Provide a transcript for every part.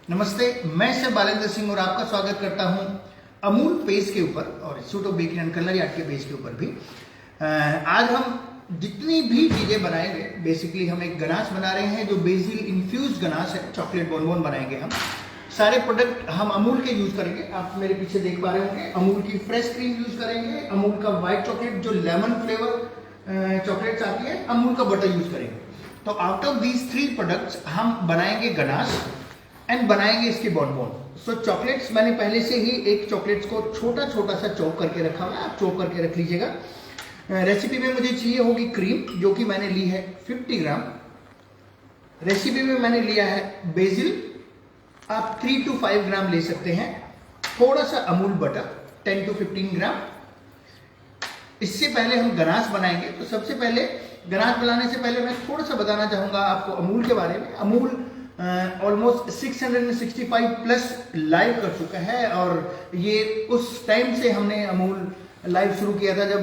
नमस्ते, मैं शेफ बालेंद्र सिंह और आपका स्वागत करता हूं अमूल पेज के ऊपर और institute of bakery and culinary art के पेज के ऊपर भी। आज हम जितनी भी चीजें बनाएंगे, बेसिकली हम एक गनाश बना रहे हैं जो बेसिल इन्फ्यूज गनाश है, चॉकलेट बोनबोन बनाएंगे हम। सारे प्रोडक्ट हम अमूल के यूज करेंगे, आप मेरे पीछे देख पा रहे होंगे। अमूल की फ्रेश क्रीम यूज करेंगे, अमूल का व्हाइट चॉकलेट जो लेमन फ्लेवर चॉकलेट्स आती है, अमूल का बटर यूज करेंगे। तो आउट ऑफ दीज 3 प्रोडक्ट्स हम बनाएंगे गनाश एंड बनाएंगे इसके बोनबोन। सो चॉकलेट्स मैंने पहले से ही एक चॉकलेट्स को छोटा छोटा सा चॉप करके रखा हुआ है, आप चॉप करके रख लीजिएगा। रेसिपी में मुझे चाहिए होगी क्रीम, जो कि मैंने ली है 50 ग्राम। रेसिपी में मैंने लिया है बेसिल, आप 3 to 5 ग्राम ले सकते हैं। थोड़ा सा अमूल बटर 10 to 15 ग्राम। इससे पहले हम गनाश बनाएंगे, तो सबसे पहले गनाश बनाने से पहले मैं थोड़ा सा बताना चाहूंगा आपको अमूल के बारे में। अमूल ऑलमोस्ट 665 प्लस लाइव कर चुका है और ये उस टाइम से हमने अमूल लाइव शुरू किया था जब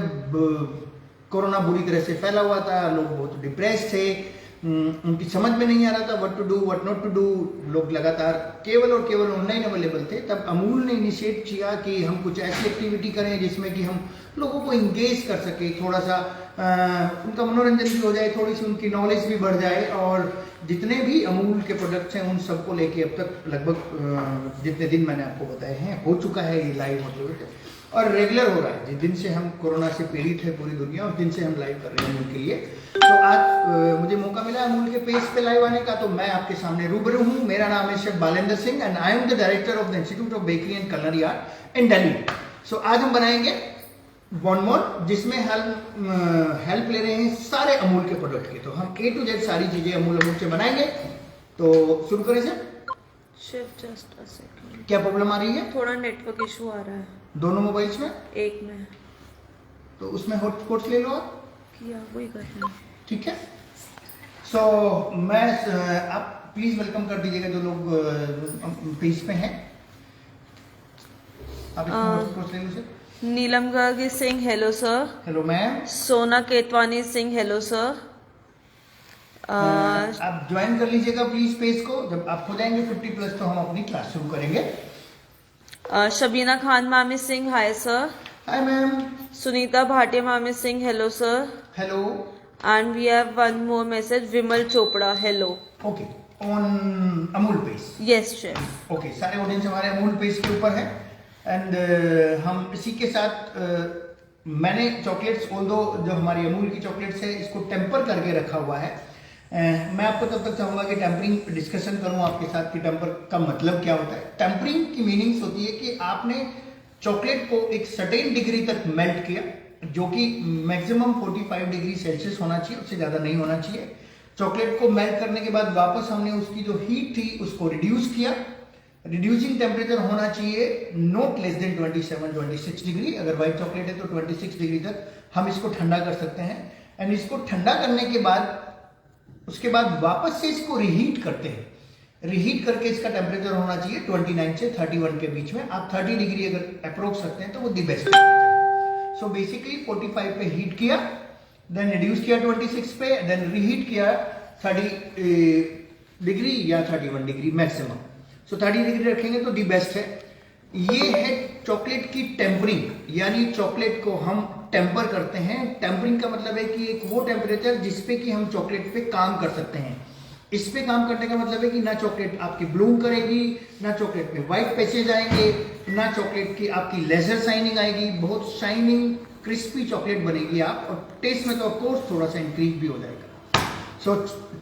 कोरोना बुरी तरह से फैला हुआ था, लोग बहुत डिप्रेस थे, उनकी समझ में नहीं आ रहा था what to do what not to do. लोग लगातार केवल और केवल ऑनलाइन अवेलेबल थे। तब अमूल ने इनिशिएट किया कि हम कुछ ऐसी एक्टिविटी करें जिसमें कि हम लोगों को इंगेज कर सके, थोड़ा सा उनका मनोरंजन भी हो जाए, थोड़ी सी उनकी नॉलेज भी बढ़ जाए। और जितने भी अमूल के प्रोडक्ट्स हैं उन सबको लेके अब तक लगभग जितने दिन मैंने आपको बताए हैं हो चुका है ये लाइव मोटिवेट और रेगुलर हो रहा है। जिस दिन से हम कोरोना से पीड़ित है पूरी दुनिया, उस दिन से हम लाइव कर रहे हैं अमूल के लिए। तो आज मुझे मौका मिला अमूल के पेज पे लाइव आने का, तो मैं आपके सामने रूबरू हूँ। मेरा नाम है chef Balendra Singh and I am the director of the institute of bakery and culinary art in Delhi. So आज हम बनाएंगे बोनबोन, जिसमें हेल्प ले रहे हैं सारे अमूल के प्रोडक्ट की। तो हम A to Z सारी चीजें अमूल से बनाएंगे। तो शुरू करें शेफ जस्ट अ सेकंड। क्या प्रॉब्लम आ रही है? थोड़ा नेटवर्क इशू आ रहा है दोनों मोबाइल्स में? एक में। तो उसमें हॉटस्पॉट ले लो आप। किया वही कर रहे हैं। ठीक है। सो मैं आप प्लीज वेलकम कर दीजिएगा जो लोग पेज पे हैं। आप हॉटस्पॉट ले लो sir. Neelam Gargi Singh, hello sir. Hello ma'am. Sona Ketwani Singh, hello sir. आप ज्वाइन कर लीजिएगा प्लीज पेज को। जब आप हो जाएंगे 50 प्लस तो हम अपनी क्लास शुरू करेंगे। Shabina Khan Mami Singh, hi sir. Hi ma'am. Sunita Bhatia Mami Singh, hello sir. Hello. And we have one more message, Vimal Chopra, hello. Okay, on Amul page. Yes chef. Okay, सारे ऑडियंस हमारे अमूल पेज के ऊपर है एंड हम इसी के साथ मैंने चॉकलेट्स ऑल्दो जो हमारी अमूल की चॉकलेट्स है इसको टेम्पर करके रखा हुआ है। मैं आपको तब तक चाहूंगा कि टेम्परिंग डिस्कशन करूं आपके साथ कि टेम्पर का मतलब क्या होता है। टेम्परिंग की मीनिंग्स होती है कि आपने चॉकलेट को एक सर्टेन डिग्री तक मेल्ट किया, जो कि मैक्सिमम 45 डिग्री सेल्सियस होना चाहिए, उससे ज्यादा नहीं होना चाहिए। चॉकलेट को मेल्ट करने के बाद वापस हमने उसकी जो हीट थी उसको रिड्यूस किया। रिड्यूसिंग टेम्परेचर होना चाहिए नॉट लेस देन 27-26 डिग्री। अगर व्हाइट चॉकलेट है तो 26 डिग्री तक हम इसको ठंडा कर सकते हैं। एंड इसको ठंडा करने के बाद उसके बाद वापस से इसको रिहीट करते हैं। रिहीट करके इसका टेम्परेचर होना चाहिए 29 से 31 के बीच में। आप 30 डिग्री अगर अप्रोक्स रखते हैं तो वो the best temperature. So basically 45 पे हीट किया, देन रिड्यूस किया 26 पे, देन रिहीट किया 30 डिग्री या 31 डिग्री मैक्सिमम। सो 30 डिग्री रखेंगे तो दी बेस्ट है। ये है चॉकलेट की टेम्परिंग, यानी चॉकलेट को हम टेम्पर करते हैं। टेम्परिंग का मतलब है कि एक वो टेम्परेचर जिसपे कि हम चॉकलेट पे काम कर सकते हैं। इस पे काम करने का मतलब है कि ना चॉकलेट आपकी ब्लूम करेगी, ना चॉकलेट पे व्हाइट पैचेज आएंगे, ना चॉकलेट की आपकी लेजर शाइनिंग आएगी। बहुत शाइनिंग क्रिस्पी चॉकलेट बनेगी आप, और टेस्ट में तो ऑफकोर्स थोड़ा सा इंक्रीज भी हो जाएगा। सो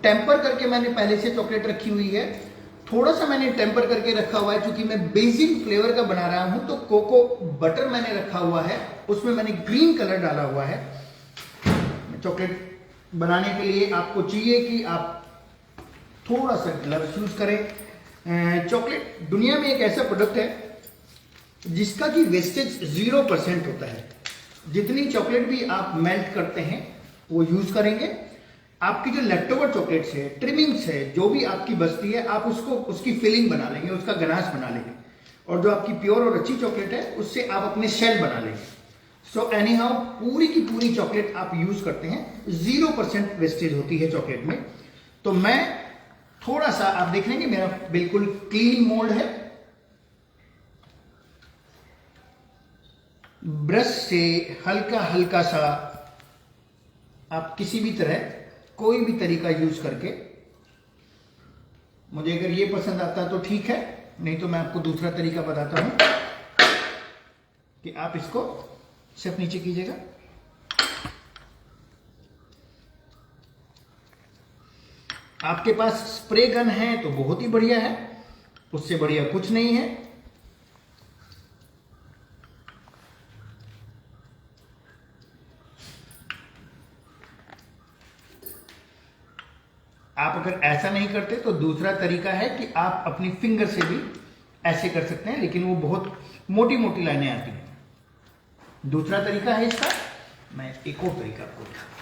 टेम्पर करके मैंने पहले से चॉकलेट रखी हुई है। थोड़ा सा मैंने टेम्पर करके रखा हुआ है क्योंकि मैं बेसिक फ्लेवर का बना रहा हूं। तो कोको बटर मैंने रखा हुआ है, उसमें मैंने ग्रीन कलर डाला हुआ है। चॉकलेट बनाने के लिए आपको चाहिए कि आप थोड़ा सा ग्लव्स यूज करें। चॉकलेट दुनिया में एक ऐसा प्रोडक्ट है जिसका कि वेस्टेज 0% होता है। जितनी चॉकलेट भी आप मेल्ट करते हैं वो यूज करेंगे, आपकी जो लेफ्टओवर चॉकलेट्स है, ट्रिमिंग्स है, जो भी आपकी बचती है, आप उसको उसकी फिलिंग बना लेंगे, उसका गनाश बना लेंगे, और जो आपकी प्योर और अच्छी चॉकलेट है उससे आप अपने शेल बना लेंगे। सो एनी हाउ पूरी की पूरी चॉकलेट आप यूज करते हैं, 0% वेस्टेज होती है चॉकलेट में। तो मैं थोड़ा सा, आप देख लेंगे मेरा बिल्कुल क्लीन मोल्ड है, ब्रश से हल्का हल्का सा आप किसी भी तरह कोई भी तरीका यूज करके, मुझे अगर ये पसंद आता है तो ठीक है, नहीं तो मैं आपको दूसरा तरीका बताता हूं कि आप इसको सिर्फ नीचे कीजिएगा। आपके पास स्प्रे गन है तो बहुत ही बढ़िया है, उससे बढ़िया कुछ नहीं है। आप अगर ऐसा नहीं करते तो दूसरा तरीका है कि आप अपनी फिंगर से भी ऐसे कर सकते हैं, लेकिन वो बहुत मोटी मोटी लाइनें आती हैं। दूसरा तरीका है इसका, मैं एक और तरीका आपको दिखाता हूं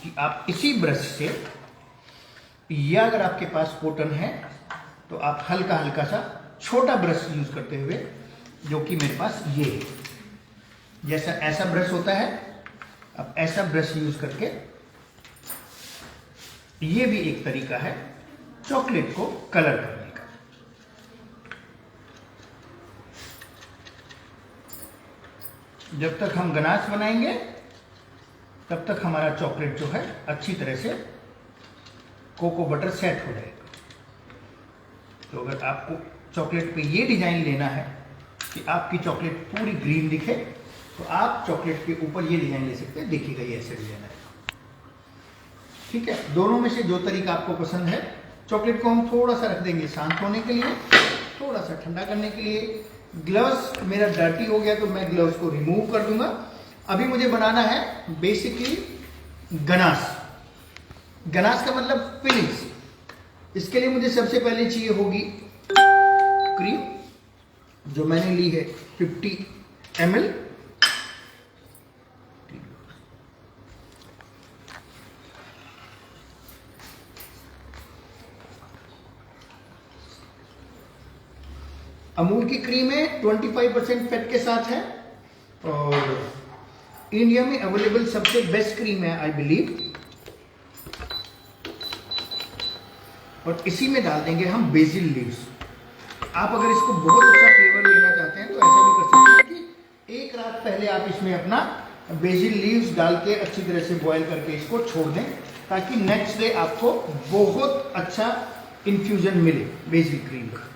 कि आप इसी ब्रश से, या अगर आपके पास कॉटन है तो आप हल्का हल्का सा छोटा ब्रश यूज करते हुए, जो कि मेरे पास ये है, जैसा ऐसा ब्रश होता है, अब ऐसा ब्रश यूज करके, ये भी एक तरीका है चॉकलेट को कलर करने का। जब तक हम गनाश बनाएंगे तब तक हमारा चॉकलेट जो है अच्छी तरह से कोको बटर सेट हो जाएगा। तो अगर आपको चॉकलेट पे ये डिजाइन लेना है कि आपकी चॉकलेट पूरी ग्रीन दिखे, तो आप चॉकलेट के ऊपर ये डिजाइन ले सकते हैं। देखिएगा ये ऐसे डिजाइन है, ठीक है। दोनों में से जो तरीका आपको पसंद है। चॉकलेट को हम थोड़ा सा रख देंगे शांत होने के लिए, थोड़ा सा ठंडा करने के लिए। ग्लव्स मेरा डर्टी हो गया तो मैं ग्लव्स को रिमूव कर दूंगा। अभी मुझे बनाना है बेसिकली गनाश। गनाश का मतलब फिलिंग्स। इसके लिए मुझे सबसे पहले चाहिए होगी क्रीम, जो मैंने ली है 50 ml। अमूल की क्रीम है, 25% फैट के साथ है, और इंडिया में अवेलेबल सबसे बेस्ट क्रीम है आई बिलीव। और इसी में डाल देंगे हम बेसिल लीव्स। आप अगर इसको बहुत अच्छा फ्लेवर लेना चाहते हैं तो ऐसा भी कर सकते हैं कि एक रात पहले आप इसमें अपना बेसिल लीव्स डाल के अच्छी तरह से बॉईल करके इसको छोड़ दें, ताकि नेक्स्ट डे आपको बहुत अच्छा इन्फ्यूजन मिले बेसिल क्रीम का।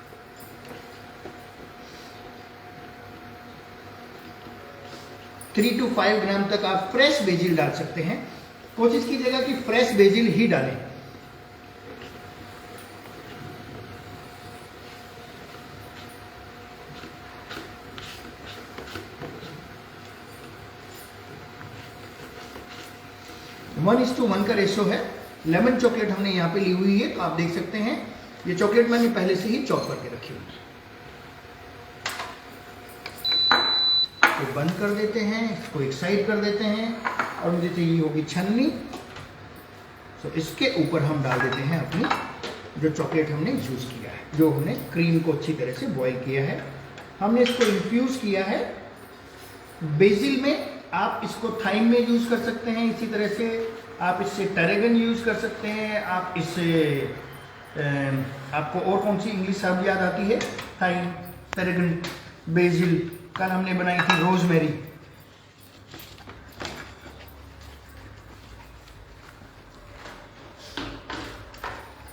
थ्री to 5 ग्राम तक आप फ्रेश बेजिल डाल सकते हैं। कोशिश कीजिएगा कि फ्रेश बेजिल ही डालें। वन इज टू 1 का रेशो है। लेमन चॉकलेट हमने यहाँ पे ली हुई है, तो आप देख सकते हैं ये चॉकलेट मैंने पहले से ही चॉप करके रखी हुई है। तो बंद कर देते हैं, इसको एक साइड कर देते हैं, और मुझे चाहिए होगी छन्नी। तो इसके ऊपर हम डाल देते हैं अपनी जो चॉकलेट हमने यूज किया है, जो हमने क्रीम को अच्छी तरह से बॉईल किया है। हमने इसको इन्फ्यूज किया है बेसिल में। आप इसको थाइम में यूज कर सकते हैं, इसी तरह से आप इससे टरेगन यूज कर सकते हैं। आप इससे आपको और कौन सी इंग्लिश शब्द याद आती है? Thyme, tarragon, basil. कल हमने बनाई थी रोजमेरी।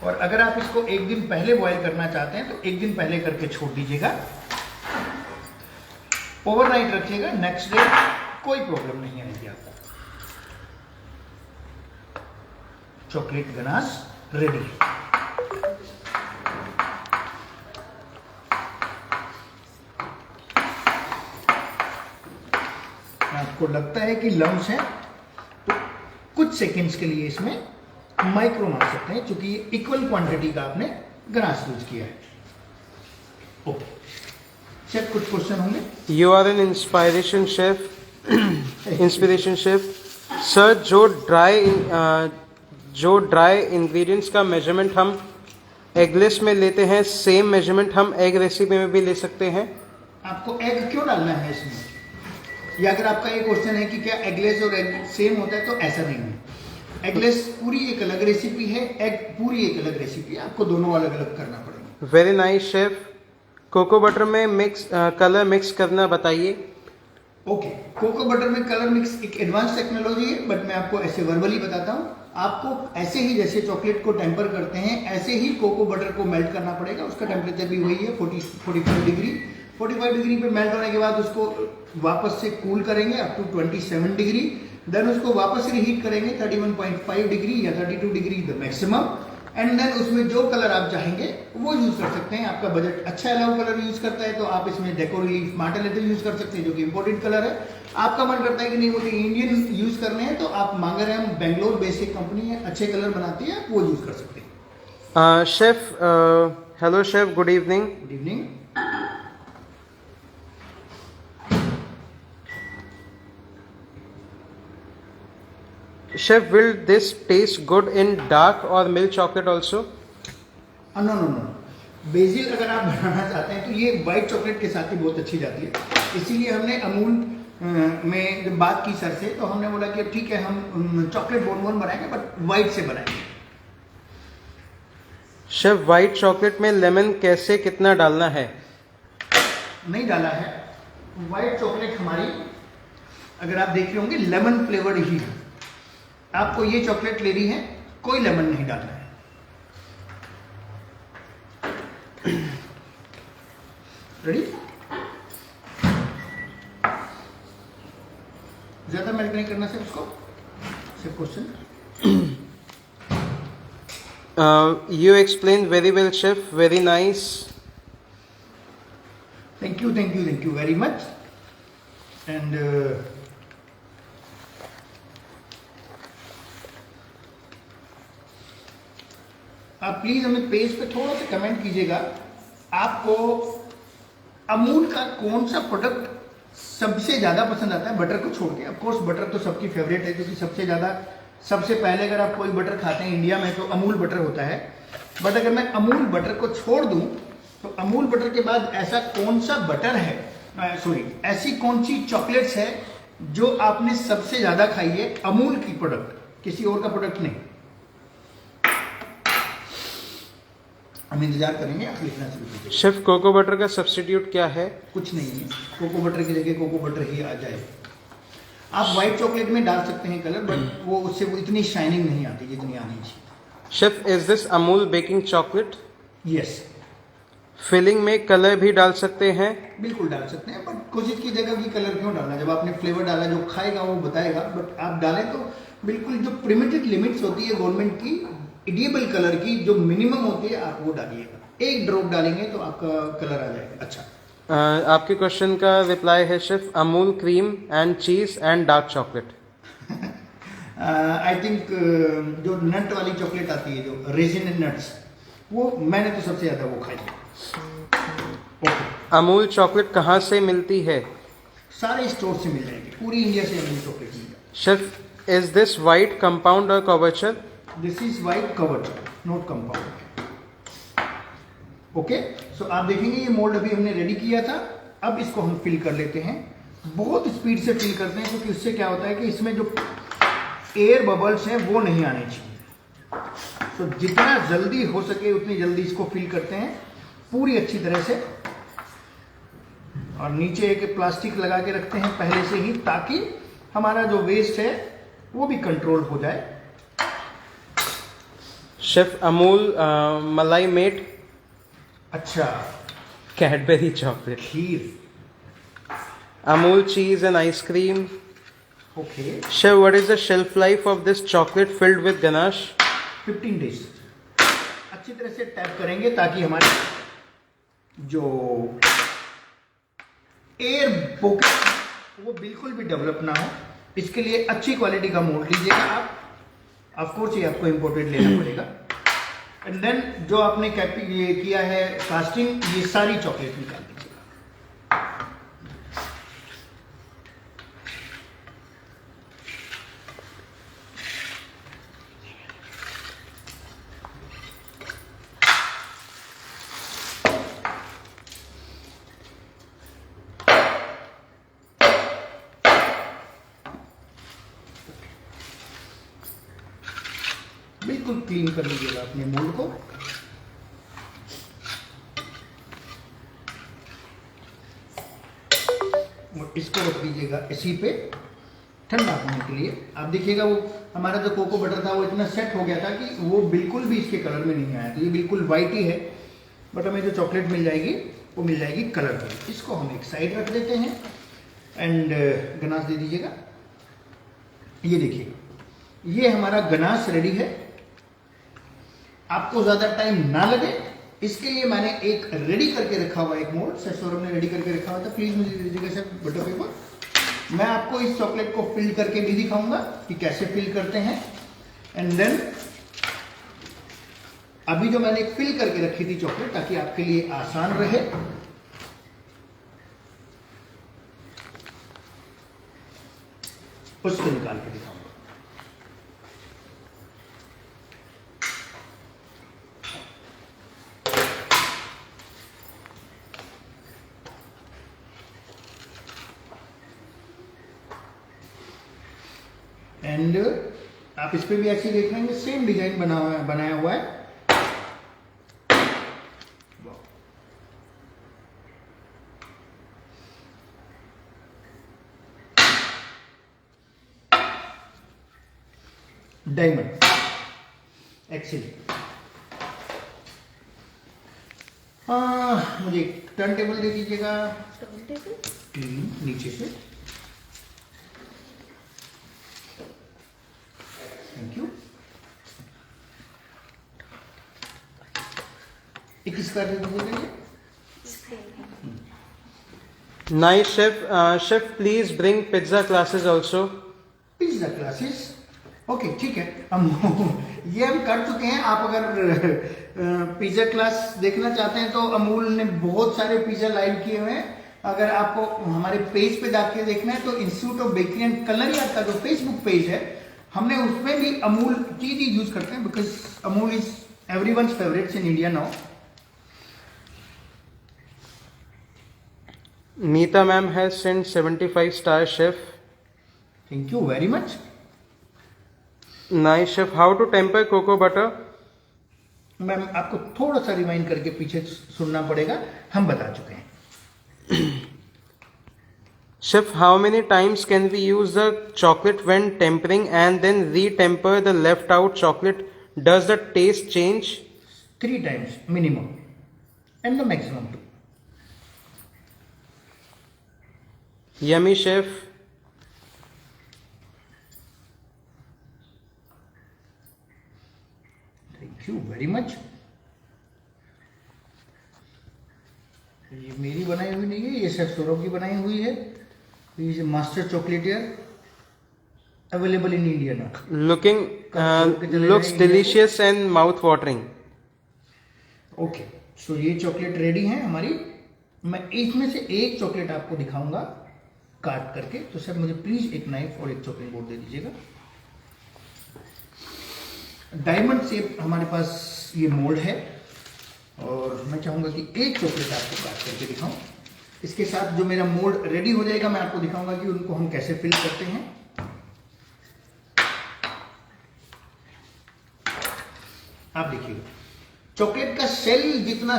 और अगर आप इसको एक दिन पहले बॉईल करना चाहते हैं तो एक दिन पहले करके छोड़ दीजिएगा, ओवरनाइट रखिएगा, नेक्स्ट डे कोई प्रॉब्लम नहीं आएगी आपको। Chocolate ganache ready. आपको लगता है कि लम्स हैं कुछ सेकंड्स के लिए इसमें माइक्रो मार सकते हैं, क्योंकि इक्वल क्वांटिटी का आपने गनाश यूज किया है। ओके शेफ, कुछ क्वेश्चन होंगे? You are an inspiration chef. Inspiration chef sir, जो ड्राई इंग्रेडिएंट्स का मेजरमेंट हम एगलेस में लेते हैं, सेम मेजरमेंट हम एग रेसिपी में भी ले सकते हैं? आपको एग क्यों डालना है इसमें? या अगर आपका ये क्वेश्चन है कि क्या एगलेस और एग सेम होता है, तो ऐसा नहीं है। एगलेस पूरी एक अलग रेसिपी है, एग पूरी एक अलग रेसिपी है, आपको दोनों अलग अलग करना पड़ेगा। Very nice chef. Cocoa butter में कलर मिक्स करना बताइए। ओके, कोको बटर में कलर मिक्स एक एडवांस टेक्नोलॉजी है, बट मैं आपको ऐसे वर्बली बताता हूँ। आपको ऐसे ही जैसे चॉकलेट को टेम्पर करते हैं, ऐसे ही कोको बटर को मेल्ट करना पड़ेगा। उसका टेम्परेचर भी वही है 45 डिग्री। 45 डिग्री पे मेल्ट होने के बाद उसको वापस से कूल करेंगे अप टू 27 डिग्री। देन उसको वापस रिहीट करेंगे 31.5 डिग्री या 32 degree the maximum. And then उसमें जो कलर आप चाहेंगे वो यूज कर सकते हैं। आपका बजट अच्छा अलाउ कलर यूज करता है तो आप इसमें deco relief Martel lethal use कर सकते हैं, जो कि इंपोर्टेड कलर है। आपका मन करता है कि नहीं वो इंडियन यूज करने हैं, तो आप मांगर हम बेंगलोर बेसिक कंपनी है, अच्छे कलर बनाती है, आप वो यूज कर सकते हैं। Chef, hello chef, good evening. Good evening. Chef, will this taste good in dark or milk chocolate also? No no no, basil अगर आप बनाना चाहते हैं तो ये व्हाइट चॉकलेट के साथ ही बहुत अच्छी जाती है। इसीलिए हमने अमूल में जब बात की सर से, तो हमने बोला कि ठीक है हम चॉकलेट बोनबोन बनाएंगे, बट व्हाइट से बनाएंगे। शेफ, व्हाइट चॉकलेट में लेमन कैसे कितना डालना है? नहीं डाला है। व्हाइट चॉकलेट हमारी अगर आप देख रहे होंगे लेमन फ्लेवर्ड ही है। आपको ये चॉकलेट लेनी है, कोई लेमन नहीं डालना है। रेडी? ज्यादा मेल्ट नहीं करना सिर्फ उसको। सिर्फ question. You explained very well, chef. Very nice. Thank you very much. And आप प्लीज हमें पेज पे थोड़ा सा कमेंट कीजिएगा, आपको अमूल का कौन सा प्रोडक्ट सबसे ज्यादा पसंद आता है, बटर को छोड़ के। ऑफ कोर्स बटर तो सबकी फेवरेट है, क्योंकि सबसे पहले अगर आप कोई बटर खाते हैं इंडिया में तो अमूल बटर होता है। बट अगर मैं अमूल बटर को छोड़ दूं तो अमूल बटर के बाद ऐसा कौन सा बटर है, ऐसी कौन सी चॉकलेट्स है जो आपने सबसे ज्यादा खाई है अमूल की प्रोडक्ट, किसी और का प्रोडक्ट नहीं। हम इंतजार करेंगे, आप लिखना शुरू कीजिए। शेफ, कोको बटर का सब्स्टिट्यूट क्या है? कुछ नहीं है, कोको बटर की जगह कोको बटर ही आ जाए। आप व्हाइट चॉकलेट में डाल सकते हैं कलर, बट वो उससे वो इतनी शाइनिंग नहीं आती जितनी आनी चाहिए। Chef, is this Amul baking chocolate? Yes, filling में कलर भी डाल सकते हैं? बिल्कुल डाल सकते हैं, बट कुछ की जगह भी कलर क्यों डालना? जब आपने फ्लेवर डाला, जो खाएगा वो बताएगा। बट आप डालें तो बिल्कुल जो परमिटेड लिमिट्स होती है गवर्नमेंट की एडिबल कलर की, जो मिनिमम होती है, आप वो डालिएगा। एक ड्रॉप डालेंगे तो आपका कलर आ जाएगा। अच्छा, आपके क्वेश्चन का रिप्लाई है शेफ, अमूल क्रीम एंड चीज and dark chocolate. I think जो नट वाली चॉकलेट आती है, जो रेजिन एंड नट्स, वो मैंने तो सबसे ज्यादा वो खाई है। ओके, अमूल चॉकलेट कहाँ से मिलती है? सारे स्टोर से मिल जाएगी, पूरी इंडिया से अमूल चॉकलेट मिल जाएगी। Chef, is this white compound और couverture? This is white couverture, not compound. Okay, so आप देखेंगे ये मोल्ड अभी हमने रेडी किया था। अब इसको हम फिल कर लेते हैं, बहुत स्पीड से फिल करते हैं, क्योंकि उससे क्या होता है कि इसमें जो एयर बबल्स हैं वो नहीं आने चाहिए। तो जितना जल्दी हो सके उतनी जल्दी इसको फिल करते हैं पूरी अच्छी तरह से। और नीचे एक प्लास्टिक लगा के रखते हैं पहले से ही, ताकि हमारा जो वेस्ट है वो भी कंट्रोल हो जाए। शेफ, अमूल मलाई मेट, अच्छा, कैडबरी चॉकलेट, खीर, अमूल चीज and ice cream. Okay. Chef, what is the shelf life of this chocolate filled with ganache? 15 days. अच्छी तरह से टैप करेंगे ताकि हमारे जो एयर पॉकेट वो बिल्कुल भी डेवलप ना हो। इसके लिए अच्छी क्वालिटी का मोल्ड लीजिएगा आप, ऑफ कोर्स ये आपको इम्पोर्टेड लेना पड़ेगा। एंड देन जो आपने ये किया है कास्टिंग, ये सारी चॉकलेट निकाल दीजिएगा। बिल्कुल क्लीन कर लीजिएगा अपने मोल्ड को। और इसको रख दीजिएगा इसी पे ठंडा होने के लिए। आप देखिएगा वो हमारा जो कोको बटर था वो इतना सेट हो गया था कि वो बिल्कुल भी इसके कलर में नहीं आया। तो ये बिल्कुल वाइट ही है, बट हमें जो चॉकलेट मिल जाएगी वो मिल जाएगी कलरफुल। इसको हम एक साइड रख देते हैं एंड गनाश दे दीजिएगा। ये देखिए, ये हमारा गनाश रेडी है। आपको ज्यादा टाइम ना लगे इसके लिए मैंने एक रेडी करके रखा हुआ एक मोल्ड सर सौरभ ने रेडी करके रखा हुआ था। प्लीज मुझे दे दीजिएगा सर बटर पेपर। मैं आपको इस चॉकलेट को फिल करके भी दिखाऊंगा कि कैसे फिल करते हैं। एंड देन अभी जो मैंने फिल करके रखी थी चॉकलेट ताकि आपके लिए आसान रहे, उसको निकाल के दिखाऊंगा। एंड आप इस पे भी ऐसे देख लेंगे, सेम डिजाइन बनाया हुआ है। डायमंड एक्चुअली मुझे टर्न टेबल दे दीजिएगा, क्लीन नीचे से। Thank you. एक इसका दे दीजिएगा। Nice, chef. Chef, please bring pizza classes also. Pizza classes, okay ठीक है। हम ये हम कर चुके हैं। आप अगर पिज्जा क्लास देखना चाहते हैं तो अमूल ने बहुत सारे पिज्जा लाइव किए हुए हैं। अगर आपको हमारे पेज पे जाके देखना है तो institute of bakery and culinary art का जो फेसबुक पेज है, हमने उसमें भी अमूल चीज ही यूज करते हैं because Amul is everyone's favourites in India now. Neeta ma'am has sent 75 star chef. Thank you very much. Nice, chef. How to temper cocoa butter? Ma'am आपको थोड़ा सा रिवाइंड करके पीछे सुनना पड़ेगा, हम बता चुके हैं। Chef, how many times can we use the chocolate when tempering and then re-temper the left out chocolate? Does the taste change? 3 times minimum and the maximum 2. Yummy, chef. Thank you very much. ये मेरी बनाई हुई नहीं है, ये chef Saurabh की बनाई हुई है। ये master chocolatier available in India ना। Looks delicious and mouth watering. Okay, so ये चॉकलेट रेडी है हमारी। मैं इसमें से एक चॉकलेट आपको दिखाऊंगा काट करके। तो सर मुझे प्लीज एक नाइफ और एक चॉकलेट बोर्ड दे दीजिएगा। डायमंड शेप हमारे पास ये मोल्ड है और मैं चाहूंगा कि एक चॉकलेट आपको काट करके दिखाऊं। इसके साथ जो मेरा मोल्ड रेडी हो जाएगा मैं आपको दिखाऊंगा कि उनको हम कैसे फिल करते हैं। आप देखिएगा, चॉकलेट का सेल जितना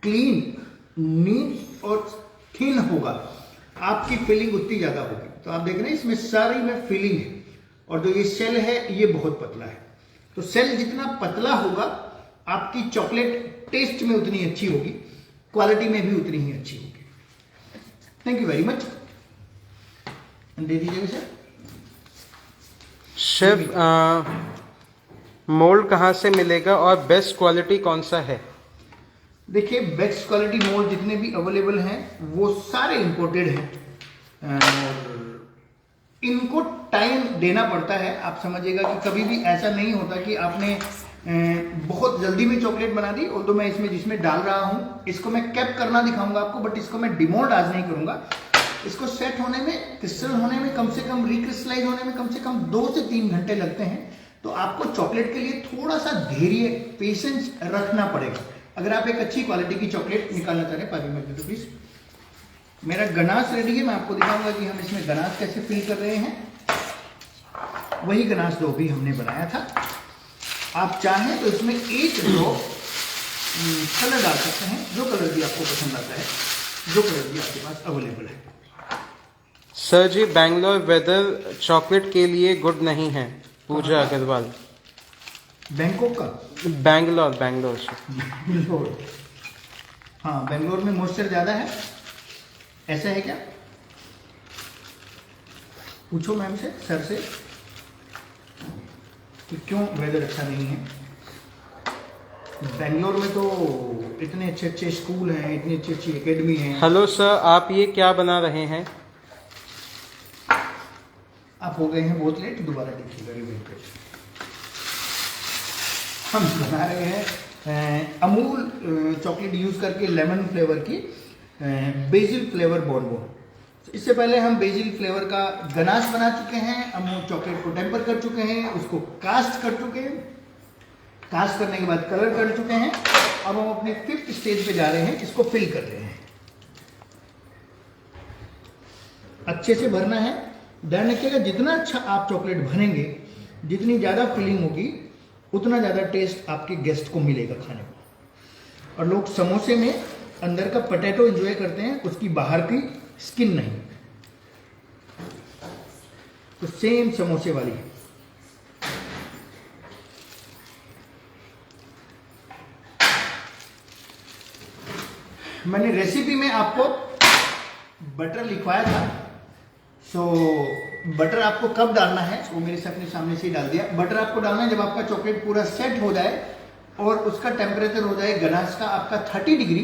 क्लीन, नीट और थिन होगा, आपकी फिलिंग उतनी ज्यादा होगी। तो आप देख रहे हैं इसमें सारी में फिलिंग है और जो ये सेल है ये बहुत पतला है। तो सेल जितना पतला होगा आपकी चॉकलेट टेस्ट में उतनी अच्छी होगी, क्वालिटी में भी उतनी ही अच्छी होगी। Thank you very much. दे दीजिएगा सर। शेफ, मोल्ड कहाँ से मिलेगा और बेस्ट क्वालिटी कौन सा है? देखिए, बेस्ट क्वालिटी मोल्ड जितने भी अवेलेबल हैं वो सारे इंपोर्टेड हैं। और इनको टाइम देना पड़ता है। आप समझिएगा कि कभी भी ऐसा नहीं होता कि आपने बहुत जल्दी में चॉकलेट बना दी। और तो मैं इसमें जिसमें डाल रहा हूँ इसको मैं कैप करना दिखाऊंगा आपको, बट इसको मैं डिमोल्ड आज नहीं करूंगा। इसको सेट होने में, क्रिस्टल होने में कम से कम, रिक्रिस्टलाइज होने में कम से कम 2 से 3 घंटे लगते हैं। तो आपको चॉकलेट के लिए थोड़ा सा धैर्य, पेशेंस रखना पड़ेगा अगर आप एक अच्छी क्वालिटी की चॉकलेट निकालना चाह रहे हैं। पानी में दे दो प्लीज। मेरा गनाश रेडी है, मैं आपको दिखाऊंगा कि हम इसमें गनाश कैसे फिल कर रहे हैं। वही गनाश डो भी हमने बनाया था। आप चाहें तो इसमें एक दो कलर डाल सकते हैं, जो कलर भी आपको पसंद आता है, जो कलर भी आपके पास अवेलेबल है। सर जी, बैंगलोर वेदर चॉकलेट के लिए गुड नहीं है। पूजा अग्रवाल, बैंकॉक का, बैंगलोर से। बैंगलोर, हाँ बैंगलोर में मॉइस्चर ज़्यादा है, ऐसा है क्या? पूछो मैम से, सर से कि क्यों वेदर अच्छा नहीं है। बैंगलोर में तो इतने अच्छे अच्छे स्कूल हैं, इतनी अच्छी अच्छी एकेडमी है। हेलो सर, आप ये क्या बना रहे हैं? आप हो गए हैं बहुत लेट, दोबारा देखिएगा रिव्यू पे। हम बना रहे हैं अमूल चॉकलेट यूज करके लेमन फ्लेवर की बेजिल फ्लेवर बोनबोन। इससे पहले हम बेजिल फ्लेवर का गनाश बना चुके हैं, अमूल चॉकलेट को टेम्पर कर चुके हैं, उसको कास्ट कर चुके हैं, कास्ट करने के बाद कलर कर चुके हैं। अब हम अपने 5th स्टेज पे जा रहे हैं, इसको फिल कर रहे हैं। अच्छे से भरना है। ध्यान रखिएगा, जितना अच्छा आप चॉकलेट भरेंगे, जितनी ज़्यादा फिलिंग होगी, उतना ज़्यादा टेस्ट आपके गेस्ट को मिलेगा खाने को। और लोग समोसे में अंदर का पोटैटो एंजॉय करते हैं, उसकी बाहर की स्किन नहीं। तो सेम समोसे वाली है। मैंने रेसिपी में आपको बटर लिखवाया था, सो बटर आपको कब डालना है वो मेरे से अपने सामने से ही डाल दिया। बटर आपको डालना है जब आपका चॉकलेट पूरा सेट हो जाए और उसका टेम्परेचर हो जाए गनाश का आपका 30 डिग्री,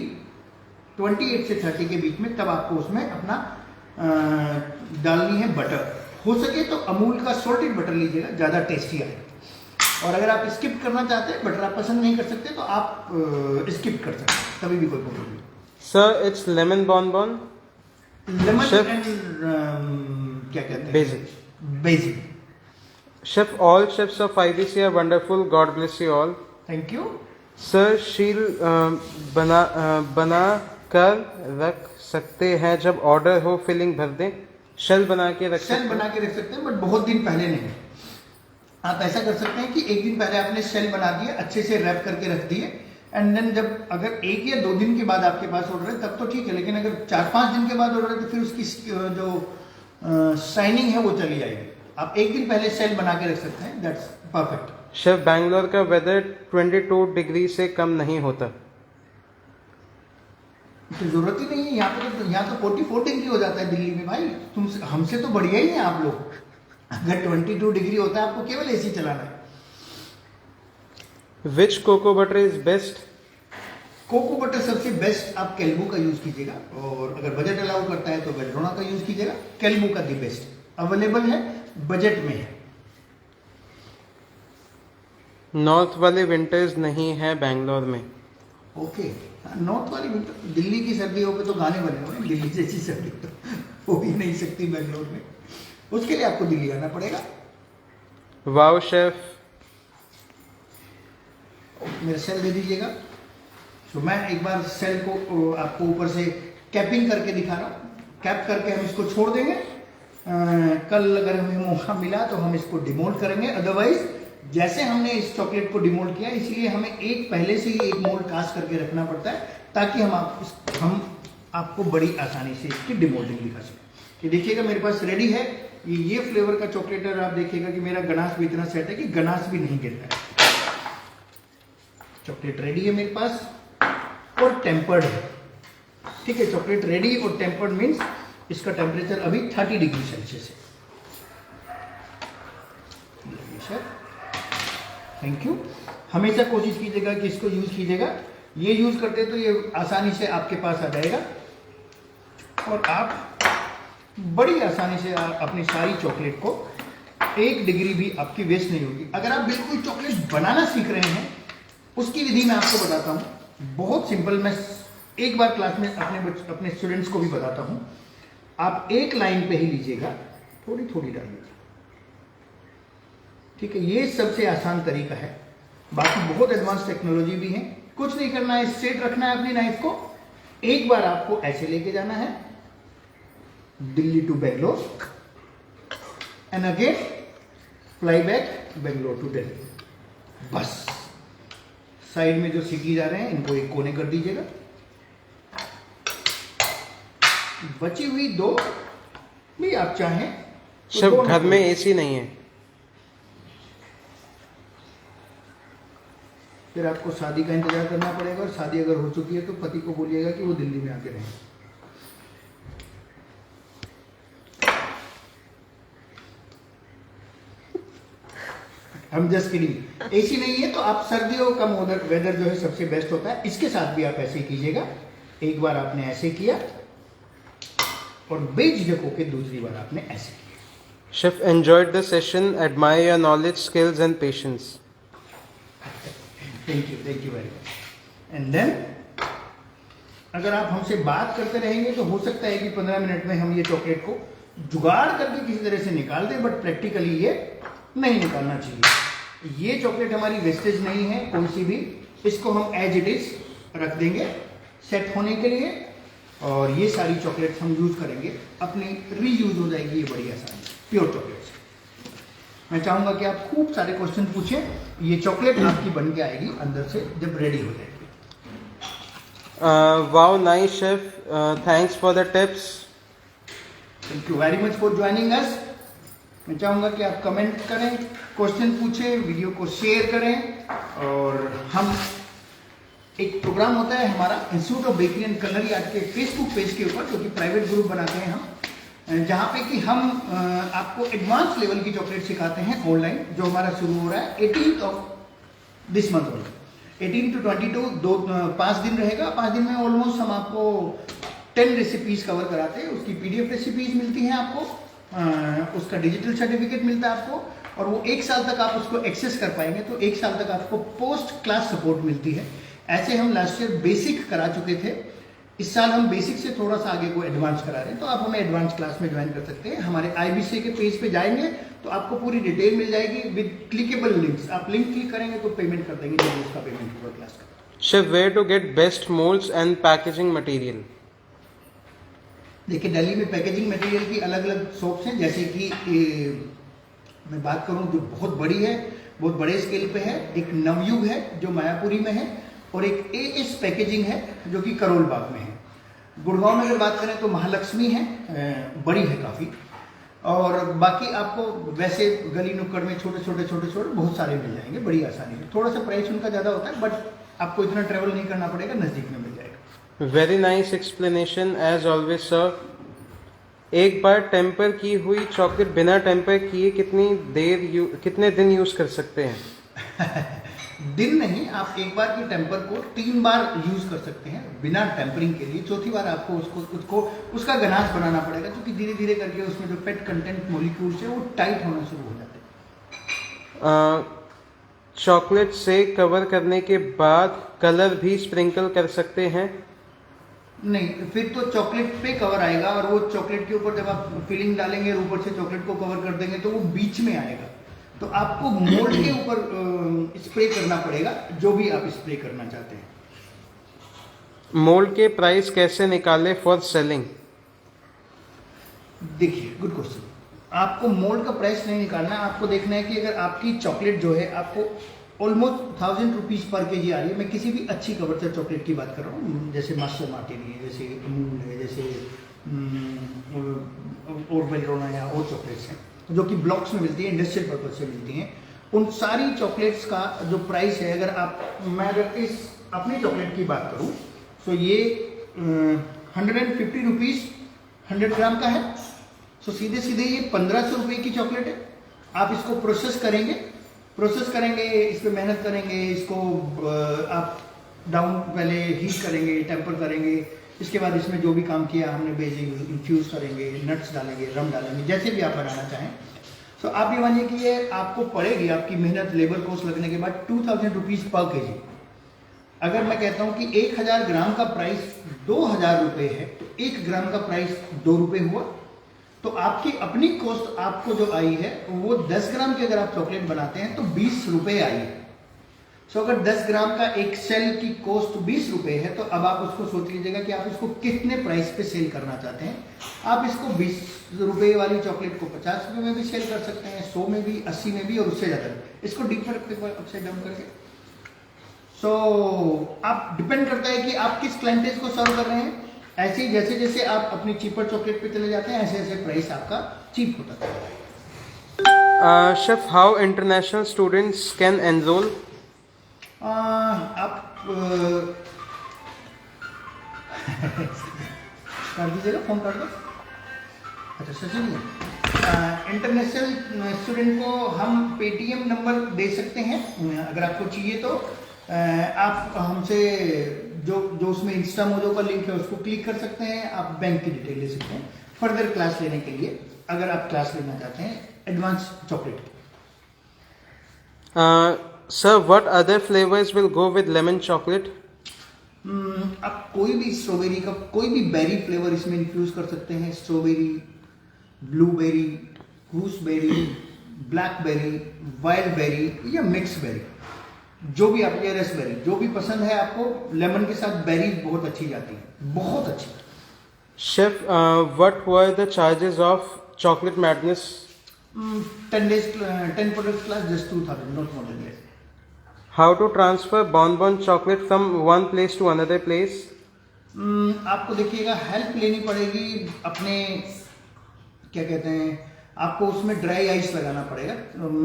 28 से 30 के बीच में, तब आपको उसमें अपना डालनी है बटर। हो सके तो अमूल का सॉल्टेड बटर लीजिएगा, ज़्यादा टेस्टी आएगा। और अगर आप स्किप करना चाहते हैं, बटर आप पसंद नहीं कर सकते, तो आप स्किप कर सकते हैं, तभी भी कोई प्रॉब्लम नहीं। Sir, it's lemon bonbon, lemon Chef, and क्या कहते हैं, Basil. Basil. Chef, all chefs of IBC are wonderful, God bless you all. Thank you. Sir, shell बना कर रख सकते हैं, जब ऑर्डर हो फिलिंग भर दें। शेल बना के रख सकते शेल बना के रख सकते हैं, बट बहुत दिन पहले नहीं। आप ऐसा कर सकते हैं कि एक दिन पहले आपने शेल बना दिए, अच्छे से रैप करके रख दिए, एंड देन जब अगर 1 या 2 दिन के बाद आपके पास ऑर्डर है तब तो ठीक है, लेकिन अगर 4-5 दिन के बाद ऑर्डर है तो फिर उसकी जो शाइनिंग है वो चली जाएगी। आप 1 दिन पहले शेल बना के रख सकते हैं, दैट्स परफेक्ट। शेफ, बैंगलोर का वेदर 22 डिग्री से कम नहीं होता। तो जरूरत ही नहीं है, यहाँ तो 44 डिग्री हो जाता है दिल्ली में भाई। तुम हमसे तो बढ़िया ही है आप लोग। अगर 22 डिग्री होता है, आपको केवल AC चलाना है। Which cocoa butter is best? Cocoa butter सबसे बेस्ट आप केल्बू का यूज कीजिएगा, और अगर बजट अलाउ करता है तो वेल्ड्रोना का यूज कीजिएगा। केल्बू का दी बेस्ट अवेलेबल है, बजट में है। नॉर्थ वाले विंटर्स नहीं है बैंगलोर में। ओके, नॉर्थ वाली विंटर, दिल्ली की सर्दियों पे तो गाने बने हुए हैं। दिल्ली जैसी सर्दी तो हो ही नहीं सकती बैंगलोर में, उसके लिए आपको दिल्ली आना पड़ेगा। वाओ शेफ, मेरा सेल दे दीजिएगा। तो मैं एक बार सेल को आपको ऊपर से कैपिंग करके दिखा रहा हूँ। कैप करके हम इसको छोड़ देंगे। कल अगर हमें मौका मिला तो हम इसको डिमोल्ड करेंगे। अदरवाइज जैसे हमने इस चॉकलेट को डिमोल्ड किया, इसलिए हमें पहले से ही एक मोल्ड कास्ट करके रखना पड़ता है, ताकि हम आपको बड़ी आसानी से इसकी डिमोल्डिंग दिखा सकें। कि देखिएगा मेरे पास रेडी है ये फ्लेवर का चॉकलेट, और आप देखिएगा कि मेरा गनाश भी इतना सेट है कि गनाश भी नहीं गिरता है। चॉकलेट रेडी है मेरे पास और टेम्पर्ड है। ठीक है, चॉकलेट रेडी और टेम्पर्ड मीन्स इसका टेम्परेचर अभी 30 डिग्री सेल्सियस है। Thank you. हमेशा कोशिश कीजिएगा कि इसको यूज कीजिएगा। ये यूज करते तो ये आसानी से आपके पास आ जाएगा और आप बड़ी आसानी से आप अपनी सारी चॉकलेट को 1 डिग्री भी आपकी वेस्ट नहीं होगी। अगर आप बिल्कुल चॉकलेट बनाना सीख रहे हैं, उसकी विधि मैं आपको बताता हूँ, बहुत सिंपल। मैं एक बार क्लास में अपने स्टूडेंट्स को भी बताता हूँ। आप एक लाइन पे ही लीजिएगा, थोड़ी थोड़ी डालिएगा, ठीक है। ये सबसे आसान तरीका है। बाकी बहुत एडवांस टेक्नोलॉजी भी है। कुछ नहीं करना है, स्ट्रेट रखना है अपनी नाइफ को। एक बार आपको ऐसे लेके जाना है, Delhi to Bangalore, and again fly back Bangalore to Delhi. बस साइड में जो सिटीज आ रहे हैं इनको एक कोने कर दीजिएगा। बची हुई 2 भी आप चाहें तो सब घर में एसी नहीं है। फिर आपको शादी का इंतजार करना पड़ेगा, और शादी अगर हो चुकी है तो पति को बोलिएगा कि वो दिल्ली में आके रहें। हम जस्ट किडिंग। एसी नहीं है तो आप सर्दियों का वेदर जो है सबसे बेस्ट होता है। इसके साथ भी आप ऐसे ही कीजिएगा। एक बार आपने ऐसे किया और बेझिझक होके दूसरी बार आपने ऐसे किया। Chef, enjoyed the session. Admire your knowledge, skills, and patience. Thank you very much. And then अगर आप हमसे बात करते रहेंगे तो हो सकता है कि 15 मिनट में हम ये चॉकलेट को जुगाड़ करके किसी तरह से निकाल दें, बट प्रैक्टिकली ये नहीं निकालना चाहिए। ये चॉकलेट हमारी वेस्टेज नहीं है कोई सी भी। इसको हम एज इट इज रख देंगे सेट होने के लिए, और ये सारी चॉकलेट्स हम यूज करेंगे, अपनी रीयूज हो जाएगी ये बड़ी आसानी से, प्योर चॉकलेट्स। मैं चाहूंगा कि आप खूब सारे क्वेश्चन पूछें। ये चॉकलेट आपकी बन के आएगी अंदर से जब रेडी हो जाएगी। Wow, nice, chef. Thanks for the tips. Thank you very much for joining us. मैं चाहूंगा कि आप कमेंट करें, क्वेश्चन पूछें, वीडियो को शेयर करें। और हम एक प्रोग्राम होता है हमारा institute of bakery and culinary art के फेसबुक पेज के ऊपर, जो कि प्राइवेट ग्रुप बनाते हैं हम, जहाँ पे कि हम आपको एडवांस लेवल की चॉकलेट सिखाते हैं ऑनलाइन, जो हमारा शुरू हो रहा है 18th of this month only. 18 to 22 5 दिन रहेगा। 5 दिन में ऑलमोस्ट हम आपको 10 रेसिपीज कवर कराते हैं। उसकी PDF रेसिपीज मिलती हैं आपको, उसका डिजिटल सर्टिफिकेट मिलता है आपको, और वो 1 साल तक आप उसको एक्सेस कर पाएंगे। तो 1 साल तक आपको पोस्ट क्लास सपोर्ट मिलती है। ऐसे हम लास्ट ईयर बेसिक करा चुके थे, इस साल हम बेसिक से थोड़ा सा आगे को एडवांस करा रहे हैं। तो आप हमें एडवांस क्लास में ज्वाइन कर सकते हैं। हमारे IBC के पेज पे जाएंगे तो आपको पूरी डिटेल मिल जाएगी विद क्लिकेबल लिंक्स। आप लिंक क्लिक करेंगे तो पेमेंट कर देंगे जब उसका पेमेंट होगा क्लास का। Chef, where to get best molds and packaging material? देखिए, दिल्ली में पैकेजिंग मटेरियल की अलग अलग शॉप्स हैं। जैसे कि मैं बात करूं जो बहुत बड़ी है, बहुत बड़े स्केल पे है, एक नवयुग है जो मायापुरी में है, और एक AS पैकेजिंग है जो कि करोल बाग में है। गुड़गांव में अगर बात करें तो महालक्ष्मी है, बड़ी है काफ़ी। और बाकी आपको वैसे गली नुक्कड़ में छोटे छोटे बहुत सारे मिल जाएंगे बड़ी आसानी से। थोड़ा सा प्राइस उनका ज़्यादा होता है, बट आपको इतना ट्रेवल नहीं करना पड़ेगा, नज़दीक में मिल जाएगा। Very nice explanation as always, sir. एक बार टेम्पर की हुई चॉकलेट बिना टेम्पर किए कितने दिन यूज कर सकते हैं? दिन नहीं, आप एक बार की टेम्पर को 3 बार यूज कर सकते हैं बिना टेम्परिंग के लिए। चौथी बार आपको उसका गनाश बनाना पड़ेगा, क्योंकि धीरे धीरे करके उसमें जो फेट कंटेंट मॉलिक्यूल्स है वो टाइट होना शुरू हो जाते हैं। चॉकलेट से कवर करने के बाद कलर भी स्प्रिंकल कर सकते हैं? नहीं, फिर तो चॉकलेट पे कवर आएगा, और वो चॉकलेट के ऊपर जब आप फिलिंग डालेंगे और ऊपर से चॉकलेट को कवर कर देंगे तो वो बीच में आएगा। तो आपको मोल्ड के ऊपर स्प्रे करना पड़ेगा, जो भी आप स्प्रे करना चाहते हैं। मोल्ड के प्राइस कैसे निकाले फॉर सेलिंग? देखिए, गुड क्वेश्चन। आपको मोल्ड का प्राइस नहीं निकालना है, आपको देखना है कि अगर आपकी चॉकलेट जो है आपको ऑलमोस्ट 1000 रुपीज पर केजी आ रही है। मैं किसी भी अच्छी कवर्चर चॉकलेट की बात कर रहा हूँ, जैसे मास्टर मार्टिनी है, जैसे अमूल है, जैसे और बेलरोना या और चॉकलेट्स हैं जो कि ब्लॉक्स में मिलती है, इंडस्ट्रियल पर्पज से मिलती हैं। उन सारी चॉकलेट्स का जो प्राइस है, मैं अगर इस अपनी चॉकलेट की बात करूँ तो ये 150 रुपीज़ 100 ग्राम का है। तो सीधे सीधे ये 1500 रुपये की चॉकलेट है। आप इसको प्रोसेस करेंगे, इस पर मेहनत करेंगे, इसको आप डाउन पहले हीट करेंगे, टेम्पर करेंगे, इसके बाद इसमें जो भी काम किया हमने बेसिक इन्फ्यूज़ करेंगे, नट्स डालेंगे, रम डालेंगे, जैसे भी आप बनाना चाहें। तो आप ये मानिए कि ये आपको पड़ेगी, आपकी मेहनत लेबर कॉस्ट लगने के बाद 2000 रुपीज़ पर केजी। अगर मैं कहता हूँ कि 1000 ग्राम का प्राइस 2000 रुपये है, तो 1 ग्राम का प्राइस 2 रुपये हुआ। तो आपकी अपनी कॉस्ट आपको जो आई है वो 10 ग्राम की अगर आप चॉकलेट बनाते हैं तो 20 रुपये आई है। सो अगर 10 ग्राम का एक सेल की कॉस्ट 20 रुपये है, तो अब आप उसको सोच लीजिएगा कि आप इसको कितने प्राइस पे सेल करना चाहते हैं। आप इसको 20 रुपये वाली चॉकलेट को 50 रुपये में भी सेल कर सकते हैं, 100 में भी, 80 में भी, और उससे ज़्यादा। इसको डीप अपसाइड डाउन करके। सो आप डिपेंड करता है कि आप किस क्लाइंटेज को सर्व कर रहे हैं। ऐसे ही जैसे जैसे आप अपनी चीपर चॉकलेट पे चले जाते हैं, ऐसे ऐसे प्राइस आपका चीप होता है। Chef, how international students can enroll? आप कर दीजिएगा, फोन कर दो। अच्छा सचिन, इंटरनेशनल स्टूडेंट को हम पेटीएम नंबर दे सकते हैं। अगर आपको चाहिए तो आप हमसे जो उसमें इंस्टा मोजो का लिंक है उसको क्लिक कर सकते हैं। आप बैंक की डिटेल ले सकते हैं फर्दर क्लास लेने के लिए, अगर आप क्लास लेना चाहते हैं advance chocolate. Sir, what other flavors will go with lemon chocolate? आप कोई भी स्ट्रॉबेरी का कोई भी बेरी फ्लेवर इसमें इन्फ्यूज कर सकते हैं। Strawberry, blueberry, gooseberry, blackberry, wild berry या मिक्स बेरी, जो भी आप, या रसबेरी, जो भी पसंद है आपको। लेमन के साथ बेरी बहुत अच्छी जाती है, बहुत अच्छी। Chef, what were the charges of Chocolate Madness? 10 products class, just 2000, not more than that. How to transfer bonbon chocolate from one place to another place? आपको देखिएगा हेल्प लेनी पड़ेगी अपने, क्या कहते हैं, आपको उसमें ड्राई आइस लगाना पड़ेगा।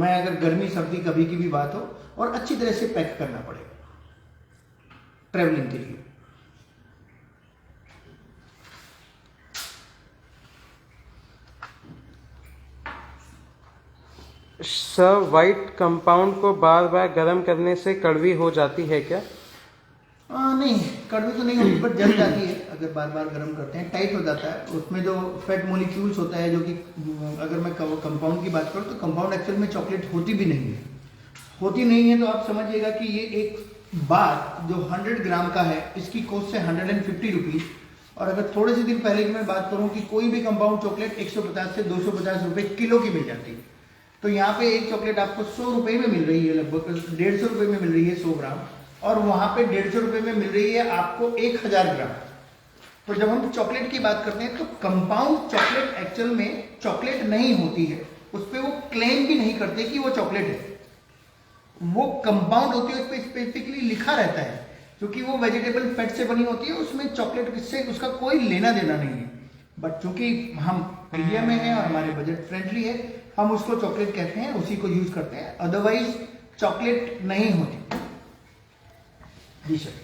मैं अगर गर्मी सर्दी कभी की भी बात हो, और अच्छी तरह से पैक करना पड़ेगा ट्रेवलिंग के लिए। सर, व्हाइट कंपाउंड को बार बार गर्म करने से कड़वी हो जाती है क्या? नहीं, कड़वी तो नहीं होती, बट जल जाती है अगर बार बार गर्म करते हैं, टाइट हो जाता है। उसमें जो फैट मोलिक्यूल्स होता है, जो कि अगर मैं कंपाउंड की बात करूँ तो कंपाउंड एक्चुअल में चॉकलेट होती भी नहीं है। होती नहीं है तो आप समझिएगा कि ये एक बात जो 100 ग्राम का है, इसकी कॉस्ट है 150 रुपीज़। और अगर थोड़े से दिन पहले की मैं बात करूँ कि कोई भी कंपाउंड चॉकलेट 150 से 250 रुपये किलो की मिल जाती है, तो यहाँ पे एक चॉकलेट आपको 100 रुपये में मिल रही है, लगभग 150 रुपये में मिल रही है 100 ग्राम, और वहाँ पे 150 रुपये में मिल रही है आपको 1000 ग्राम। तो जब हम चॉकलेट की बात करते हैं तो कंपाउंड चॉकलेट एक्चुअल में चॉकलेट नहीं होती है, उस पर वो क्लेम भी नहीं करते कि वो चॉकलेट है। वो कंपाउंड होती है, उस पर स्पेसिफिकली लिखा रहता है, क्योंकि वो वेजिटेबल फैट से बनी होती है, उसमें चॉकलेट से उसका कोई लेना देना नहीं है। बट चूंकि हम इंडिया में हैं और हमारे बजट फ्रेंडली है, हम उसको चॉकलेट कहते हैं, उसी को यूज करते हैं, अदरवाइज चॉकलेट नहीं होती। जी sir.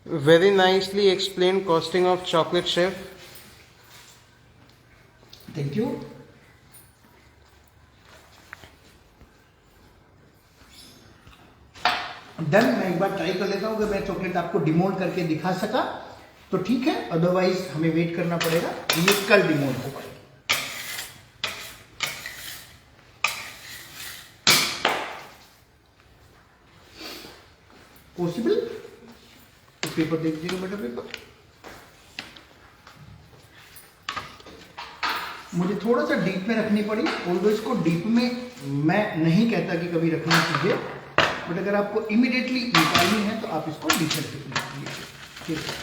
Very nicely explained costing of chocolate, chef. Thank you. Done. मैं एक बार ट्राई कर लेता हूँ कि मैं चॉकलेट आपको डिमोल्ड करके दिखा सका तो ठीक है, अदरवाइज हमें वेट करना पड़ेगा, ये कल डिमोल्ड हो पाएगी। पॉसिबल? पेपर देख लीजिएगा, बटर पेपर। मुझे थोड़ा सा डीप में रखनी पड़ी, ऑल्दो इसको डीप में मैं नहीं कहता कि कभी रखना चाहिए, बट अगर आपको इमीडिएटली निकालनी है तो आप इसको डीप में रखिए। ठीक है।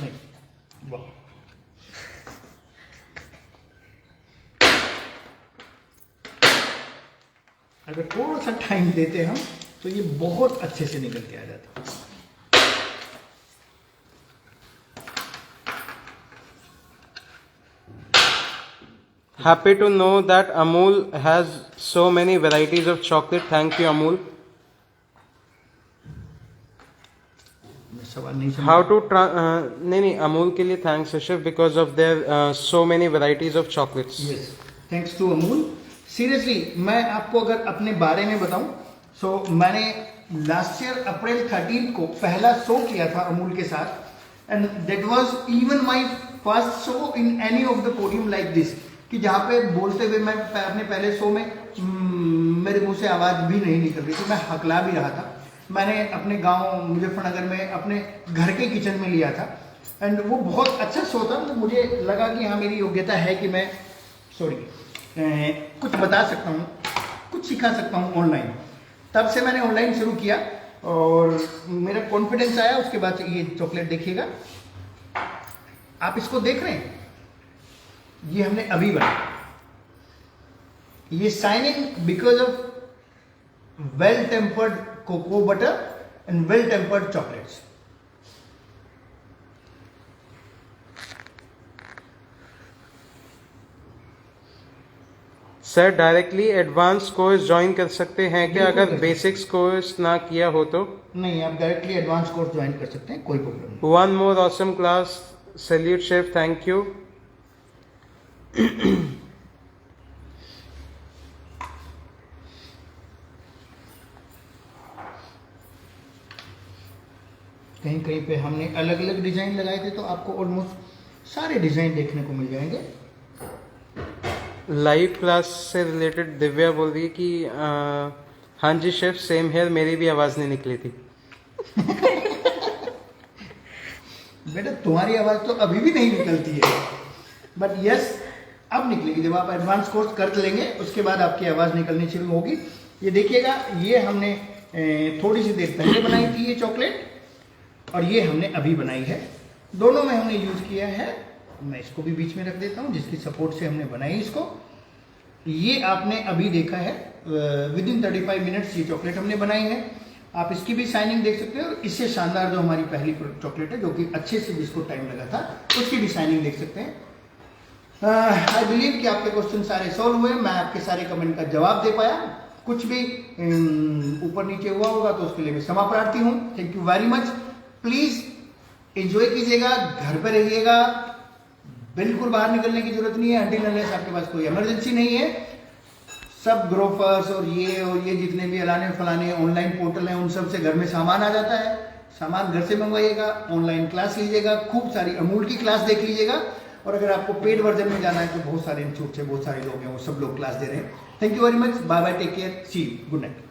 नहीं, वाह, अगर थोड़ा सा टाइम देते हम तो ये बहुत अच्छे से निकल के आ जाता है। Happy to know that Amul has so many varieties of chocolate. Thank you, Amul. सवाल नहीं समझ। How to नहीं अमूल के लिए thanks chef because of their so many varieties of chocolates. Yes, thanks to Amul. Seriously मैं आपको अगर अपने बारे में बताऊं, सो मैंने लास्ट ईयर अप्रैल 13 को पहला शो किया था अमूल के साथ, and that was even my first show in any of the podium like this, कि जहाँ पे बोलते हुए मैं अपने पहले शो में मेरे मुंह से आवाज भी नहीं निकल रही थी, मैं हकला भी रहा था। मैंने अपने गांव मुजफ्फरनगर में अपने घर के किचन में लिया था, एंड वो बहुत अच्छा शो था। तो मुझे लगा कि हाँ मेरी योग्यता है कि मैं कुछ बता सकता हूँ, कुछ सिखा सकता हूँ ऑनलाइन। तब से मैंने ऑनलाइन शुरू किया और मेरा कॉन्फिडेंस आया। उसके बाद से ये चॉकलेट देखिएगा, आप इसको देख रहे हैं, ये हमने अभी बनाया। ये shining because of well tempered cocoa butter and well tempered chocolates. Sir directly advance course join कर सकते हैं क्या अगर बेसिक्स कोर्स ना किया हो तो? नहीं, आप डायरेक्टली एडवांस कोर्स ज्वाइन कर सकते हैं, कोई प्रॉब्लम नहीं। One more awesome class, salute chef, thank you. कहीं कहीं पे हमने अलग अलग डिजाइन लगाए थे, तो आपको ऑलमोस्ट सारे डिजाइन देखने को मिल जाएंगे। लाइव क्लास से रिलेटेड दिव्या बोल रही है कि हाँ जी शेफ, सेम हेयर, मेरी भी आवाज नहीं निकली थी। बेटा तुम्हारी आवाज तो अभी भी नहीं निकलती है, बट यस अब निकलेगी। जब आप एडवांस कोर्स कर लेंगे उसके बाद आपकी आवाज निकलनी शुरू होगी। ये देखिएगा, ये हमने थोड़ी सी देर पहले बनाई थी ये चॉकलेट, और ये हमने अभी बनाई है। दोनों में हमने यूज किया है। मैं इसको भी बीच में रख देता हूँ, जिसकी सपोर्ट से हमने बनाई इसको। ये आपने अभी देखा है, विद इन 35 मिनट्स ये चॉकलेट हमने बनाई है। आप इसकी भी शाइनिंग देख सकते हैं, और इससे शानदार जो हमारी पहली चॉकलेट है, जो कि अच्छे से जिसको टाइम लगा था, उसकी भी शाइनिंग देख सकते हैं। आई बिलीव कि आपके क्वेश्चन सारे सॉल्व हुए, मैं आपके सारे कमेंट का जवाब दे पाया। कुछ भी ऊपर नीचे हुआ होगा तो उसके लिए मैं क्षमा प्रार्थी हूँ। Thank you very much. Please enjoy कीजिएगा, घर पर रहिएगा, बिल्कुल बाहर निकलने की जरूरत नहीं है अंटिल अनलेस आपके पास कोई इमरजेंसी नहीं है। सब ग्रोफर्स और ये जितने भी अलाने फलाने ऑनलाइन पोर्टल हैं, उन सब से घर में सामान आ जाता है। सामान घर से मंगवाइएगा, ऑनलाइन क्लास लीजिएगा, खूब सारी अमूल की क्लास देख लीजिएगा, और अगर आपको पेड वर्जन में जाना है तो बहुत सारे इंस्टीट्यूट से बहुत सारे लोग हैं, वो सब लोग क्लास दे रहे हैं। Thank you very much, bye bye, take care, see you, good night.